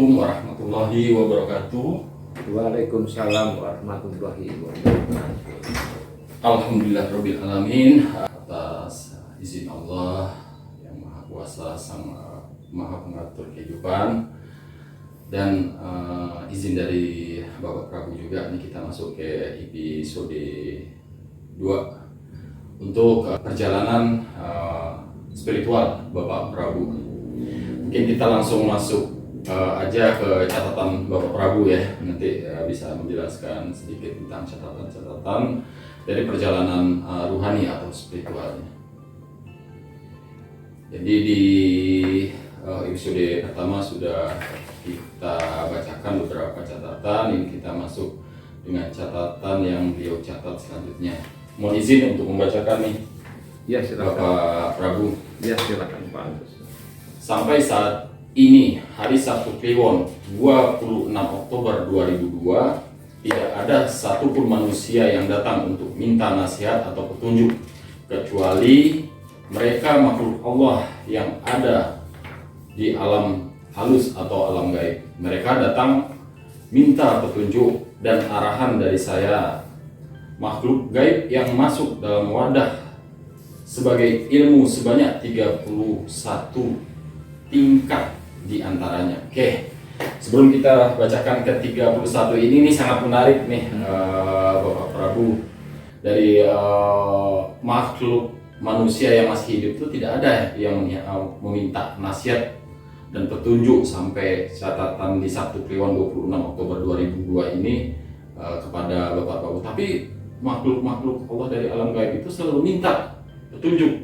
Assalamualaikum warahmatullahi wabarakatuh. Waalaikumsalam warahmatullahi wabarakatuh. Alhamdulillahirabbil alamin, atas izin Allah yang Maha Kuasa, Sang Maha Pengatur kehidupan, dan izin dari Bapak Prabu juga, ini kita masuk ke episode 2 untuk perjalanan spiritual Bapak Prabu. Mungkin kita langsung masuk aja ke catatan Bapak Prabu ya, nanti bisa menjelaskan sedikit tentang catatan-catatan dari perjalanan ruhani atau spiritualnya. Jadi di episode pertama sudah kita bacakan beberapa catatan, ini kita masuk dengan catatan yang beliau catat selanjutnya. Mohon izin untuk membacakan nih. Ya, silakan. Bapak Prabu. Ya, silakan Pak Agus. Sampai saat ini, hari Sabtu Kliwon 26 Oktober 2002, tidak ada satupun manusia yang datang untuk minta nasihat atau petunjuk, kecuali mereka makhluk Allah yang ada di alam halus atau alam gaib. Mereka datang minta petunjuk dan arahan dari saya, makhluk gaib yang masuk dalam wadah sebagai ilmu sebanyak 31 tingkat di antaranya. Oke, sebelum kita bacakan ke 31 ini sangat menarik nih Bapak Prabu. Dari makhluk manusia yang masih hidup itu tidak ada yang meminta nasihat dan petunjuk sampai catatan di Sabtu Kliwon 26 Oktober 2002 ini kepada Bapak Prabu. Tapi makhluk-makhluk Allah dari alam gaib itu selalu minta petunjuk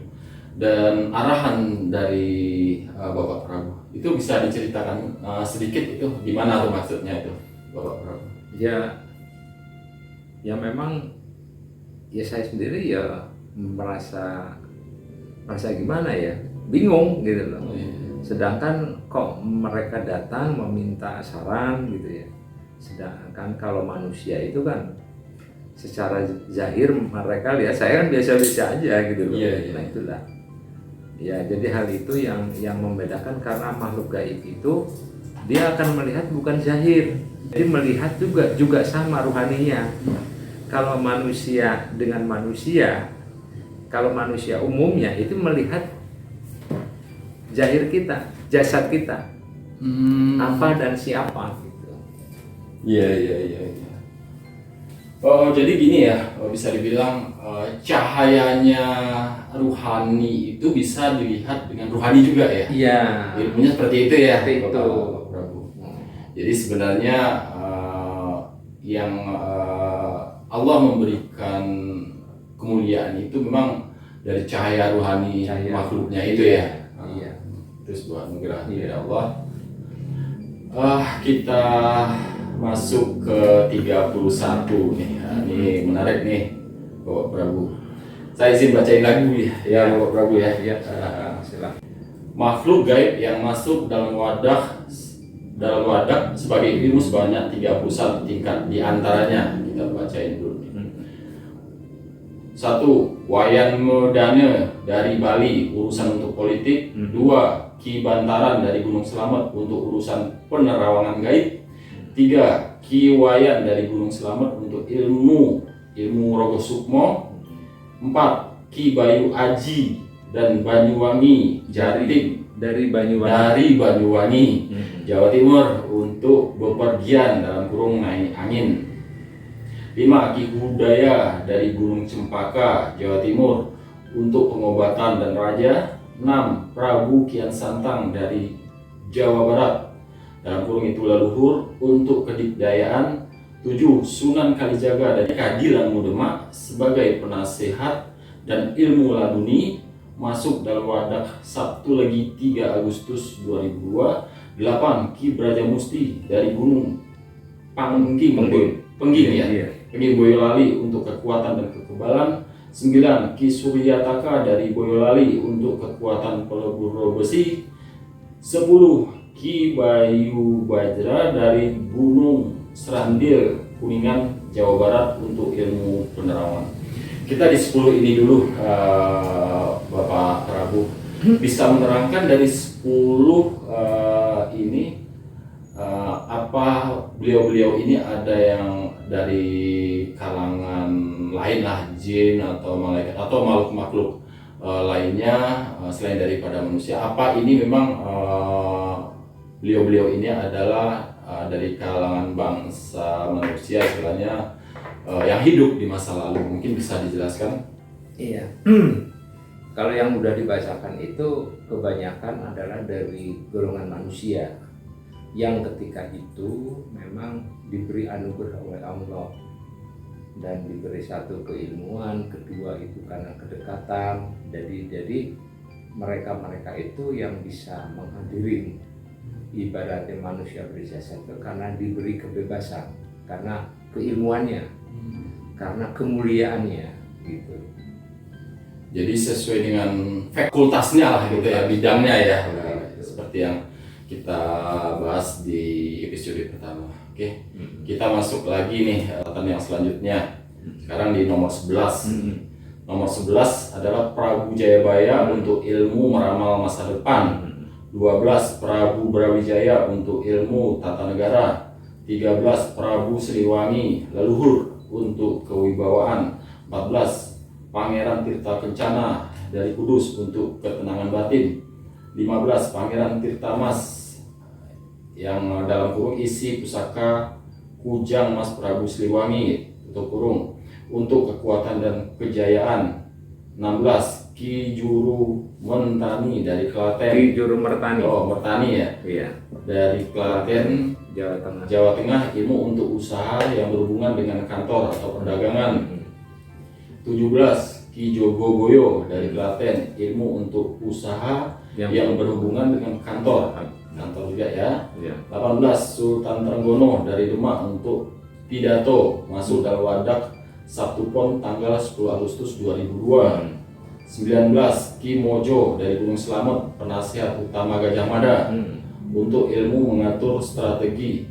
dan arahan dari Bapak Prabu. Itu bisa diceritakan sedikit itu gimana tuh maksudnya itu Bapak Prabu? Ya memang ya saya sendiri ya merasa gimana ya, bingung gitu loh. Sedangkan kok mereka datang meminta saran gitu ya. Sedangkan kalau manusia itu kan secara zahir mereka lihat saya kan biasa-biasa aja gitu loh. Nah itulah. Ya, jadi hal itu yang membedakan, karena makhluk gaib itu dia akan melihat bukan zahir. Jadi melihat juga sama ruhaninya. Kalau manusia dengan manusia, kalau manusia umumnya itu melihat zahir kita, jasad kita. Apa dan siapa gitu. Iya. Oh, jadi gini ya, bisa dibilang cahayanya ruhani itu bisa dilihat dengan ruhani juga ya? Iya. Ilmunya seperti itu ya, Seperti itu. Bapak Prabu. Jadi sebenarnya yang Allah memberikan kemuliaan itu memang dari cahaya ruhani makhluknya itu ya. Iya. Itu sebuah anugerah dari Allah. Kita masuk ke 31 nih. Ini menarik nih Bapak Prabu. Saya izin bacain lagu ya Bapak Prabu ya. Iya, silakan. Makhluk gaib yang masuk dalam wadah sebagai ilmu sebanyak 31 tingkat, di antaranya kita bacain dulu. 1. Wayan Medane dari Bali, urusan untuk politik. 2. Ki Bantaran dari Gunung Selamet untuk urusan penerawangan gaib. 3. Ki Wayan dari Gunung Selamet untuk ilmu Rogo Sukmo. 4. Ki Bayu Aji dan Banyuwangi Jatim Dari Banyuwangi, Jawa Timur untuk bepergian dalam kurung naik angin. 5. Ki Budaya dari Gunung Cempaka, Jawa Timur untuk pengobatan dan raja. 6. Prabu Kian Santang dari Jawa Barat dalam kurung itu leluhur untuk kedikdayaan. 7. Sunan Kalijaga dari Kadilan Demak sebagai penasehat dan ilmu laduni, masuk dalam wadah Sabtu Legi 3 Agustus 2002. 8. Ki Brajamusti dari Gunung Pengging Boyolali untuk kekuatan dan kekebalan. 9. Ki Suryataka dari Boyolali untuk kekuatan pelebur besi. 10. Ki Bayu Bajra dari Gunung Serandil, Kuningan, Jawa Barat untuk ilmu penerawangan. Kita di 10 ini dulu Bapak Prabu. Bisa menerangkan dari 10 ini beliau-beliau ini ada yang dari kalangan lain lah, jin atau malaikat atau makhluk-makhluk lainnya selain daripada manusia. Apa ini memang beliau-beliau ini adalah dari kalangan bangsa manusia istilahnya yang hidup di masa lalu? Mungkin bisa dijelaskan? Iya. Kalau yang udah dibacakan itu kebanyakan adalah dari golongan manusia yang ketika itu memang diberi anugerah oleh Allah dan diberi satu keilmuan, kedua itu karena kedekatan. Jadi mereka itu yang bisa menghadiri ibaratnya manusia berjasa itu karena diberi kebebasan, karena keilmuannya, karena kemuliaannya gitu. Jadi sesuai dengan fakultasnya lah gitu ya, bidangnya ya, seperti yang kita bahas di episode pertama. Oke, kita masuk lagi nih catatan yang selanjutnya. Sekarang di nomor 11. Nomor 11 adalah Prabu Jayabaya untuk ilmu meramal masa depan. 12 Prabu Brawijaya untuk ilmu tata negara. 13 Prabu Siliwangi leluhur untuk kewibawaan. 14 Pangeran Tirta Kencana dari Kudus untuk ketenangan batin. 15 Pangeran Tirta Mas yang dalam kurung isi pusaka Kujang Mas Prabu Siliwangi tutup kurung untuk kekuatan dan kejayaan. 16 Ki Juru Mentani dari Klaten. Ki Juru Mertani. Oh, Mertani ya. Iya. Dari Klaten, Jawa Tengah ilmu untuk usaha yang berhubungan dengan kantor atau perdagangan. 17 Ki Jogoboyo dari Klaten ilmu untuk usaha yang berhubungan dengan kantor juga ya. 18 Sultan Trenggono dari Demak untuk pidato masuk dalam wadak Sabtu Pon tanggal 10 Agustus 2002. 19 Ki Mojo dari Gunung Slamet penasihat utama Gajah Mada untuk ilmu mengatur strategi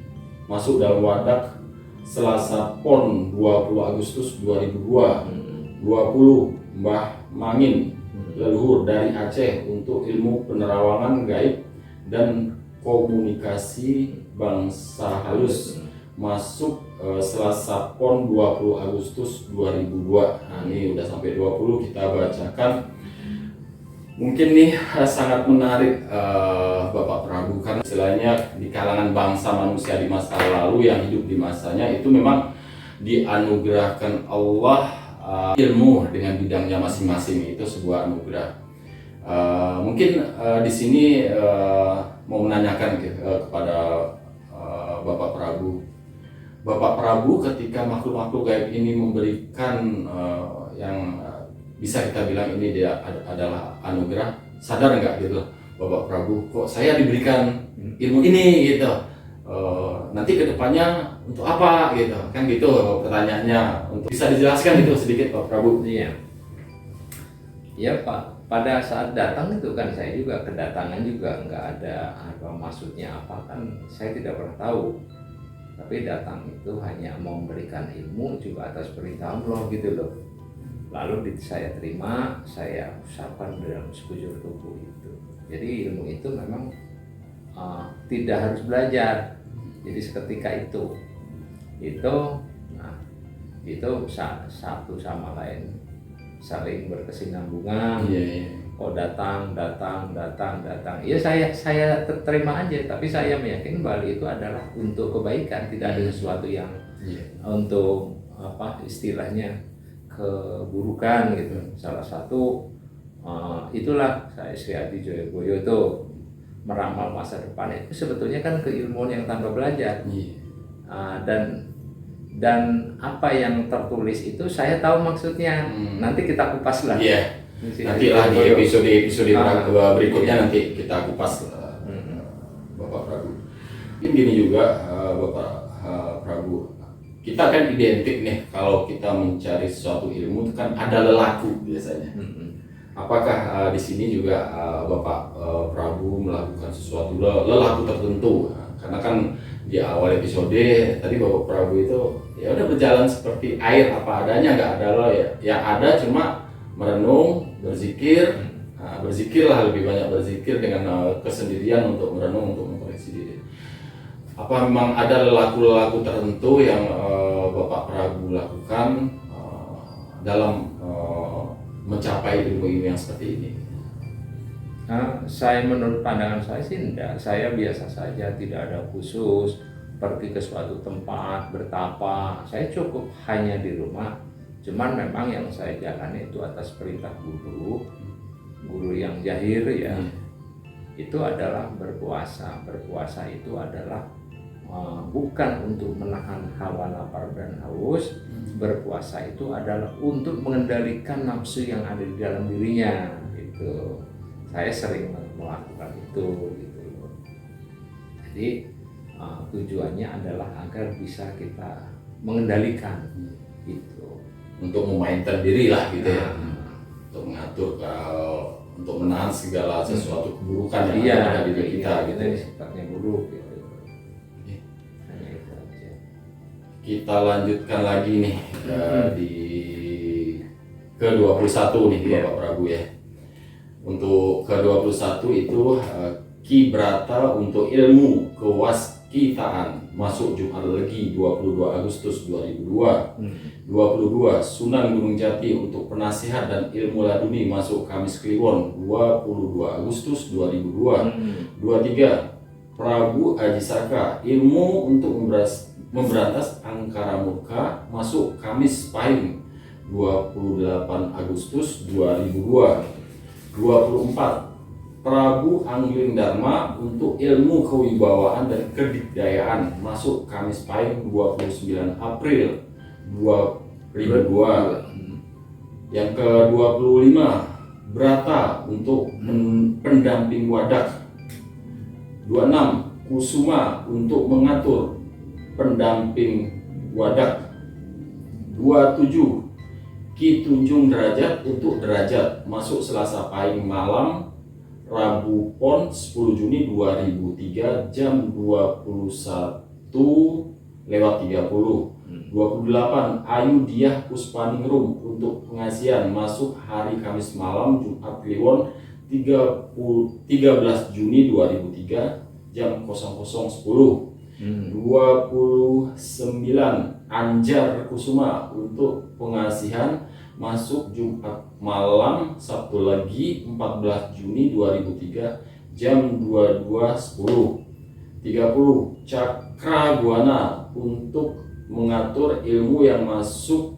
masuk dalam wadak Selasa Pon 20 Agustus 2002. 20 Mbah Mangin leluhur dari Aceh untuk ilmu penerawangan gaib dan komunikasi bangsa halus masuk Selasa Pon 20 Agustus 2002. Nah, ini udah sampai 20 kita bacakan. Mungkin nih sangat menarik Bapak Prabu, karena istilahnya di kalangan bangsa manusia di masa lalu yang hidup di masanya itu memang dianugerahkan Allah ilmu dengan bidangnya masing-masing, itu sebuah anugerah. Mungkin di sini mau menanyakan kepada Bapak Prabu. Bapak Prabu, ketika makhluk-makhluk gaib ini memberikan yang bisa kita bilang ini dia adalah anugerah, sadar nggak gitu Bapak Prabu, kok saya diberikan ilmu ini gitu, nanti kedepannya untuk apa gitu, kan gitu pertanyaannya. Untuk bisa dijelaskan itu sedikit Pak Prabu? Iya. Ya Pak, pada saat datang itu kan saya juga kedatangan juga nggak ada apa maksudnya apa, kan saya tidak pernah tahu. Tapi datang itu hanya mau memberikan ilmu juga atas perintah Allah gitu loh. Lalu saya terima, saya usahakan dalam sekujur tubuh itu. Jadi ilmu itu memang tidak harus belajar. Jadi seketika itu satu sama lain saling berkesinambungan. Oh datang. Ya saya terima aja, tapi saya meyakini bahwa itu adalah untuk kebaikan, tidak ada sesuatu yang untuk apa istilahnya keburukan gitu. Salah satu itulah saya Sri Adi Joyoboyo itu meramal masa depan itu sebetulnya kan keilmuan yang tanpa belajar. Dan apa yang tertulis itu saya tahu maksudnya. Nanti kita kupas lagi. Nanti lah di episode berikutnya nanti kita kupas Bapak Prabu. Gini juga Bapak Prabu, kita kan identik nih kalau kita mencari sesuatu ilmu itu kan ada lelaku biasanya. Apakah di sini juga Bapak Prabu melakukan sesuatu lelaku tertentu? Karena kan di awal episode tadi Bapak Prabu itu ya udah berjalan seperti air apa adanya, nggak ada lo ya. Yang ada cuma merenung, berzikir, berzikirlah, lebih banyak berzikir dengan kesendirian untuk merenung, untuk mengkoreksi diri. apa memang ada lelaku-lelaku tertentu yang Bapak Prabu lakukan dalam mencapai ilmu yang seperti ini? Nah, menurut pandangan saya sih enggak. Saya biasa saja, tidak ada khusus pergi ke suatu tempat bertapa. Saya cukup hanya di rumah. Cuman memang yang saya jalani itu atas perintah guru yang jahir ya. Itu adalah berpuasa. Berpuasa itu adalah bukan untuk menahan hawa lapar dan haus. Berpuasa itu adalah untuk mengendalikan nafsu yang ada di dalam dirinya gitu. Saya sering melakukan itu gitu. Jadi tujuannya adalah agar bisa kita mengendalikan gitu. Untuk memainkan diri lah gitu ya. Untuk mengatur untuk menahan segala sesuatu keburukan yang ada di diri kita gitu. Ini sifatnya buruk gitu. Hanya itu aja. Kita lanjutkan lagi nih di ke-21 nih Bapak Prabu ya. Untuk ke-21 itu Ki Brata untuk ilmu kewaskitaan masuk Jumat Legi 22 Agustus 2002. 22 Sunan Gunung Jati untuk penasihat dan ilmu laduni masuk Kamis Kliwon 22 Agustus 2002. 23 Prabu Aji Saka ilmu untuk memberantas angkara murka masuk Kamis Pahing 28 Agustus 2002. 24 Prabu Angling Dharma untuk ilmu kewibawaan dan kedikdayaan masuk Kamis Pahing 29 April 2002. Yang ke-25 Brata untuk pendamping wadak. 26 Kusuma untuk mengatur pendamping wadak. 27 Ki Tunjung Derajat untuk derajat masuk Selasa Pahing malam Rabu Pon 10 Juni 2003 jam 21:30. 28 Ayu Diah Puspaningrum untuk pengasihan masuk hari Kamis malam Jumat Kliwon 13 Juni 2003 jam 00:10. 29 Anjar Kusuma untuk pengasihan masuk Jumat malam Sabtu Legi 14 Juni 2003 jam 22:10. 30 Cakra Buana untuk mengatur ilmu yang masuk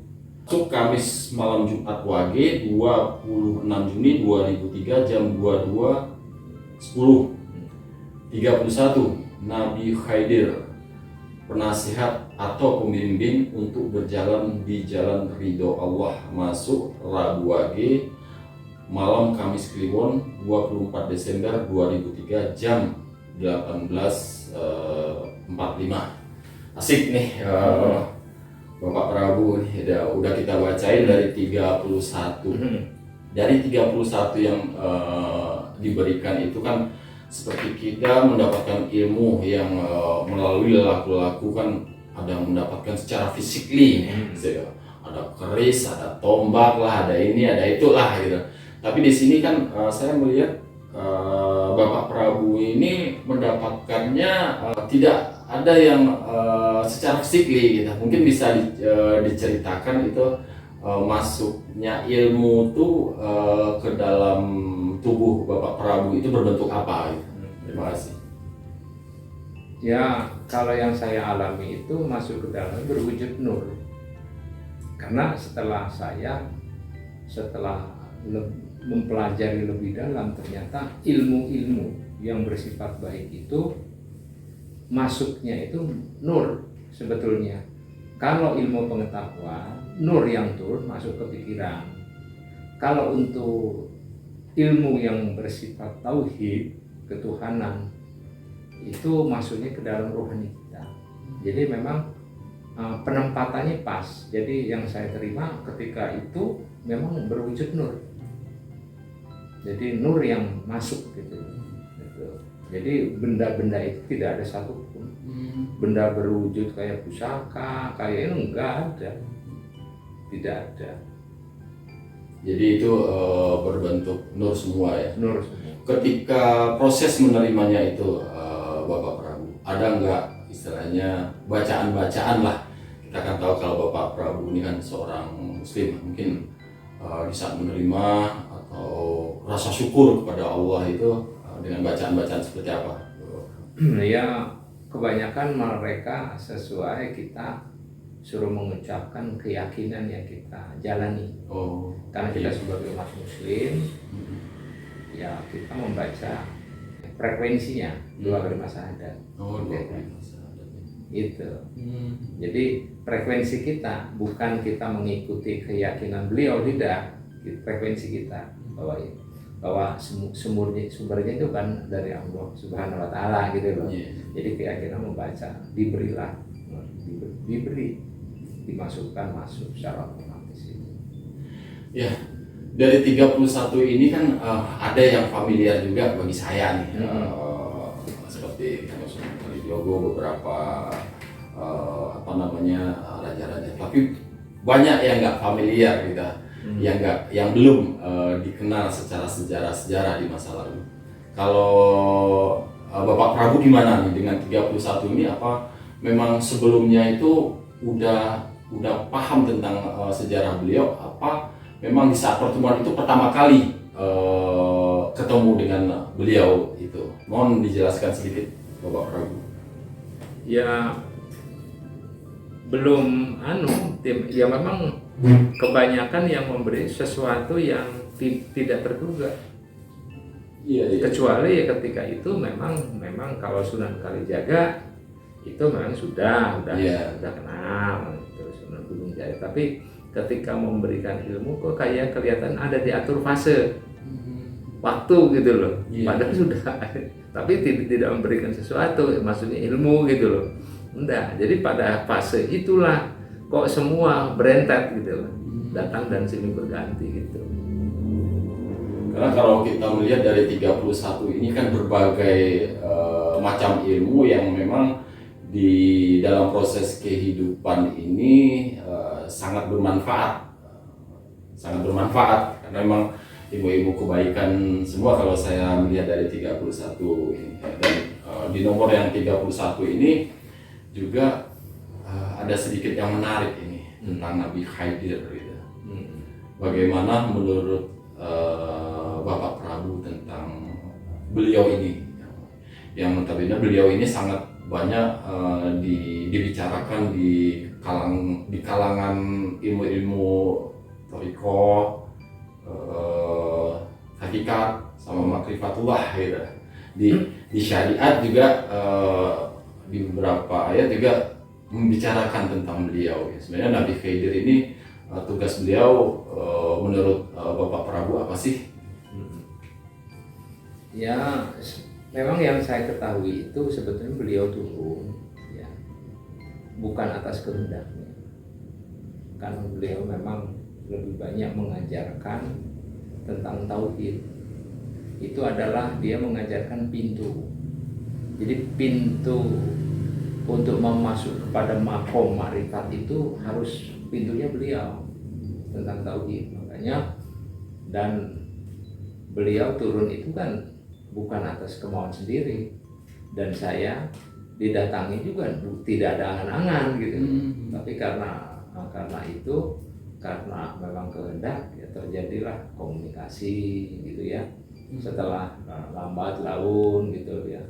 Kamis malam Jumat Wage 26 Juni 2003 jam 22:10. 31 Nabi Khaidir penasihat atau pembimbing untuk berjalan di jalan ridho Allah masuk Rabu Wage malam Kamis Kliwon 24 Desember 2003 jam 18:45. Asik nih Bapak Prabu nih, udah kita bacain dari 31. Dari 31 yang diberikan itu kan seperti kita mendapatkan ilmu yang melalui laku-laku kan ada mendapatkan secara fisikly ada keris, ada tombak lah, ada ini, ada itulah gitu. Tapi di sini kan saya melihat Bapak Prabu ini mendapatkannya tidak ada yang secara fisikly gitu. Mungkin bisa diceritakan itu masuknya ilmu tuh ke dalam tubuh Bapak Prabu itu berbentuk apa gitu. Terima kasih. Ya, kalau yang saya alami itu masuk ke dalam berwujud nur. Karena setelah mempelajari lebih dalam, ternyata ilmu-ilmu yang bersifat baik itu masuknya itu nur sebetulnya. Kalau ilmu pengetahuan, nur yang turun masuk ke pikiran. Kalau untuk ilmu yang bersifat tauhid, ketuhanan, itu masuknya ke dalam rohani kita. Jadi memang penempatannya pas. Jadi yang saya terima ketika itu memang berwujud nur. Jadi nur yang masuk gitu. Jadi benda-benda itu tidak ada satupun benda berwujud kayak pusaka, kayak ini enggak ada, tidak ada. Jadi itu berbentuk nur semua ya. Nur semua. Ketika proses menerimanya itu Bapak Prabu, ada nggak istilahnya bacaan-bacaan lah. Kita kan tahu kalau Bapak Prabu ini kan seorang Muslim, mungkin di saat menerima atau rasa syukur kepada Allah itu dengan bacaan-bacaan seperti apa? Ya kebanyakan mereka sesuai kita suruh mengucapkan keyakinan yang kita jalani. Oh, Karena kita sebagai umat Muslim, ya kita membaca frekuensinya dua kalimat syahadat. Oh, Gitu. dua Gitu. Jadi frekuensi kita bukan kita mengikuti keyakinan beliau, tidak. Frekuensi kita bahwa sumbernya itu kan dari Allah Subhanahu wa taala gitu loh. Jadi keyakinan membaca diberi dimasukkan masuk secara otomatis itu. Ya, dari 31 ini kan ada yang familiar juga bagi saya nih. Seperti Kalijogo, beberapa raja-raja, tapi banyak yang nggak familiar gitu, yang belum dikenal secara sejarah di masa lalu. Kalau Bapak Prabu gimana nih dengan 31 ini, apa memang sebelumnya itu udah paham tentang sejarah beliau, apa memang di saat pertemuan itu pertama kali ketemu dengan beliau itu? Mohon dijelaskan sedikit Bapak Prabu. Ya belum ya memang kebanyakan yang memberi sesuatu yang tidak terduga. Iya. Kecuali ya ketika itu memang kalau Sunan Kalijaga itu memang sudah kenal terus Sunan Gunung Jaya, tapi ketika memberikan ilmu kok kayak kelihatan ada diatur fase waktu gitu loh. Padahal sudah tapi tidak memberikan sesuatu, maksudnya ilmu gitu loh. Enggak, jadi pada fase itulah kok semua berentet gitu loh, datang dan silih berganti gitu. Karena kalau kita melihat dari 31 ini kan berbagai macam ilmu yang memang di dalam proses kehidupan ini sangat bermanfaat karena memang ilmu-ilmu kebaikan semua kalau saya melihat dari 31 ini. Dan di nomor yang 31 ini juga ada sedikit yang menarik ini tentang Nabi Khidir gitu. Bagaimana menurut Bapak Prabu tentang beliau ini, yang notabene beliau ini sangat banyak dibicarakan di kalangan ilmu-ilmu thariqah, hakikat sama makrifatullah gitu. Di syariat juga di beberapa ayat juga membicarakan tentang beliau. Sebenarnya Nabi Khidir ini tugas beliau menurut Bapak Prabu apa sih? Ya memang yang saya ketahui itu sebetulnya beliau turun ya bukan atas kehendaknya, karena beliau memang lebih banyak mengajarkan tentang tauhid. Itu adalah dia mengajarkan pintu. Jadi pintu untuk memasuk kepada makom ma'rifat itu harus pintunya beliau tentang tauhid. Makanya dan beliau turun itu kan bukan atas kemauan sendiri, dan saya didatangi juga tidak ada angan-angan gitu. Tapi karena memang kehendak ya terjadilah komunikasi gitu ya. Setelah lambat laun gitu ya,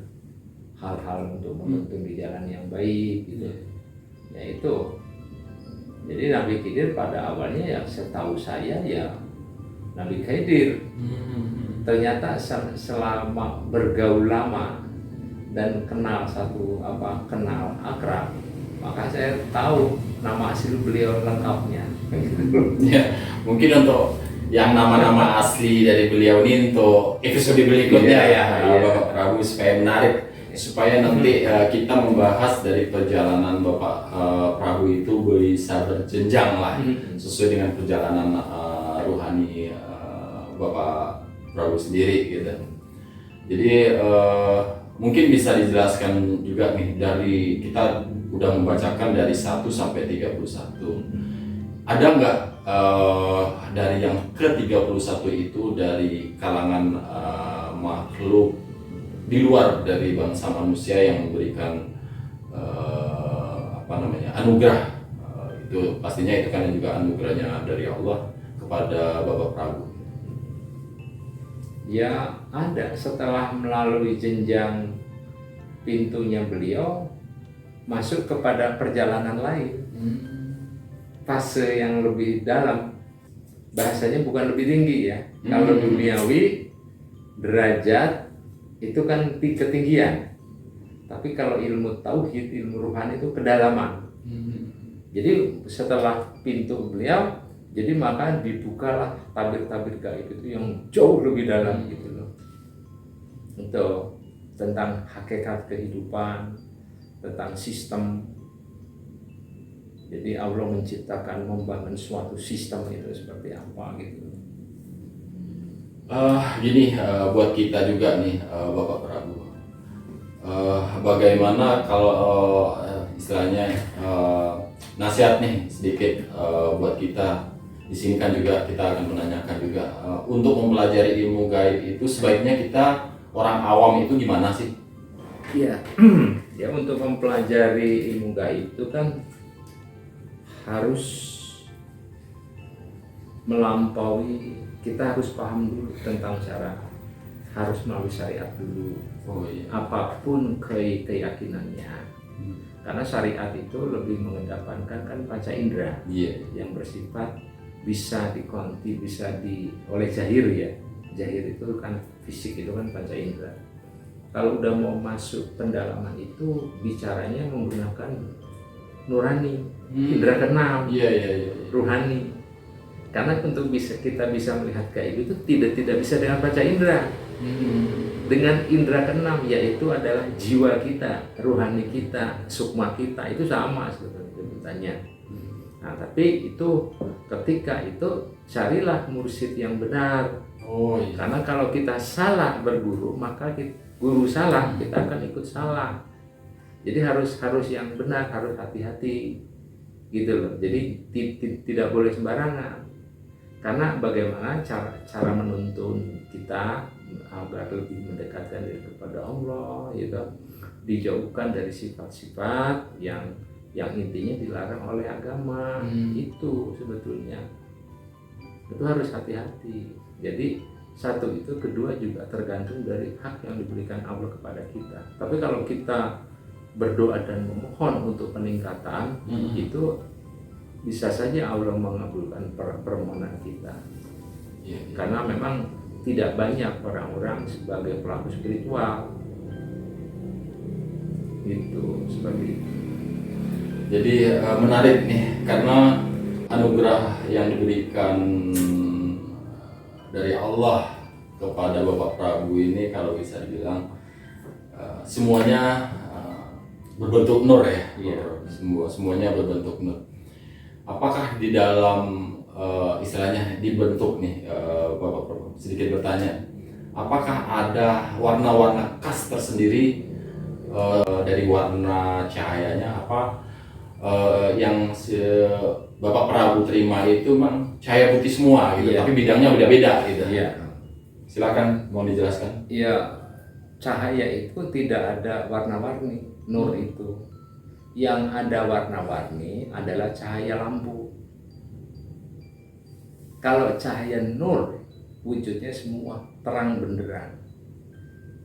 hal-hal untuk menuntun di jalan yang baik gitu. Ya itu. Jadi Nabi Khidir pada awalnya ya setahu saya ya Nabi Khidir. Ternyata selama bergaul lama dan kenal akrab, maka saya tahu nama asli beliau lengkapnya. Ya, mungkin untuk yang nama-nama asli dari beliau ini untuk episode berikutnya Bapak Prabu supaya menarik, supaya nanti kita membahas dari perjalanan Bapak Prabu itu bisa berjenjang lah sesuai dengan perjalanan ruhani Bapak Prabu sendiri gitu. Jadi mungkin bisa dijelaskan juga nih, dari kita udah membacakan dari 1 sampai 31. Ada nggak dari yang ke-31 itu dari kalangan makhluk di luar dari bangsa manusia yang memberikan anugerah. Itu pastinya itu kan juga anugerahnya dari Allah kepada Bapak Prabu. Ya ada, setelah melalui jenjang pintunya beliau masuk kepada perjalanan lain, fase yang lebih dalam, bahasanya bukan lebih tinggi ya. Kalau duniawi derajat itu kan ketinggian, tapi kalau ilmu tauhid, ilmu ruhani itu kedalaman. Jadi setelah pintu beliau, jadi maka dibukalah tabir-tabir gaib itu yang jauh lebih dalam gitu loh. Untuk tentang hakikat kehidupan, tentang sistem. Jadi Allah menciptakan, membangun suatu sistem itu seperti apa gitu. Gini, buat kita juga nih, Bapak Prabu, bagaimana kalau istilahnya nasihat nih sedikit buat kita di sini kan juga kita akan menanyakan juga untuk mempelajari ilmu gaib itu sebaiknya kita orang awam itu gimana sih? Iya, ya untuk mempelajari ilmu gaib itu kan harus melampaui, kita harus paham dulu tentang cara, harus melalui syariat dulu. Oh iya. Apapun keyakinannya. Karena syariat itu lebih mengedepankan kan panca indera, yang bersifat bisa dikonti, bisa oleh zahir ya. Zahir itu kan fisik, itu kan panca indera. Kalau udah mau masuk pendalaman itu bicaranya menggunakan nurani, indera keenam, ruhani. Karena untuk kita bisa melihat gaib itu tidak bisa dengan panca indera. Dengan indera keenam, yaitu adalah jiwa kita, ruhani kita, sukma kita, itu sama sebenarnya. Nah, tapi itu ketika itu carilah mursyid yang benar. Karena kalau kita salah berguru, maka guru salah, kita akan ikut salah. Jadi harus yang benar, harus hati-hati gitu loh. Jadi tidak boleh sembarangan. Karena bagaimana cara menuntun kita agar lebih mendekatkan diri kepada Allah, gitu, dijauhkan dari sifat-sifat yang intinya dilarang oleh agama. Itu sebetulnya itu harus hati-hati. Jadi satu itu, kedua juga tergantung dari hak yang diberikan Allah kepada kita. Tapi kalau kita berdoa dan memohon untuk peningkatan, itu bisa saja Allah mengabulkan permohonan kita. Karena memang tidak banyak orang-orang sebagai pelaku spiritual gitu, seperti itu. Jadi menarik nih, karena anugerah yang diberikan dari Allah kepada Bapak Prabu ini kalau bisa dibilang semuanya berbentuk nur ya. Semuanya berbentuk nur. Apakah di dalam istilahnya dibentuk nih, Bapak Prabu, sedikit bertanya, apakah ada warna-warna khas tersendiri dari warna cahayanya? Apa yang Bapak Prabu terima itu memang cahaya putih semua gitu, tapi bidangnya beda-beda gitu. Silakan, mau dijelaskan. Cahaya itu tidak ada warna-warni, nur itu. Yang ada warna-warni adalah cahaya lampu. Kalau cahaya nur, wujudnya semua terang benderang,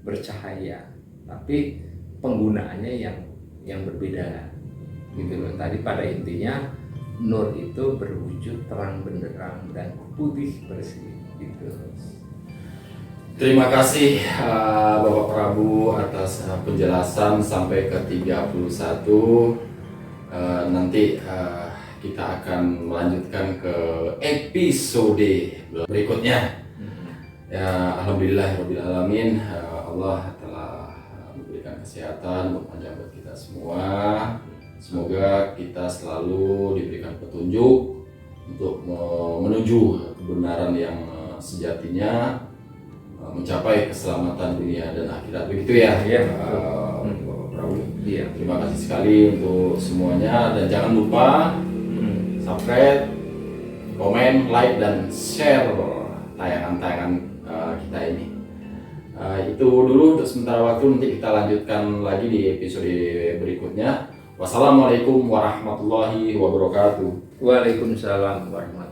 bercahaya, tapi penggunaannya yang berbeda gitu loh. Tadi pada intinya nur itu berwujud terang benderang dan putih bersih gitu. Terima kasih Bapak Prabu atas penjelasan sampai ke 31. Nanti kita akan melanjutkan ke episode berikutnya. Ya, alhamdulillahirabbil alamin, Allah telah memberikan kesehatan, berpanjang buat kita semua. Semoga kita selalu diberikan petunjuk untuk menuju kebenaran yang sejatinya, mencapai keselamatan dunia dan akhirat, begitu ya. Bapak Prabu. Terima kasih sekali untuk semuanya, dan jangan lupa subscribe, komen, like, dan share tayangan-tayangan kita ini. Itu dulu untuk sementara waktu, nanti kita lanjutkan lagi di episode berikutnya. Wassalamualaikum warahmatullahi wabarakatuh. Waalaikumsalam warahmatullahi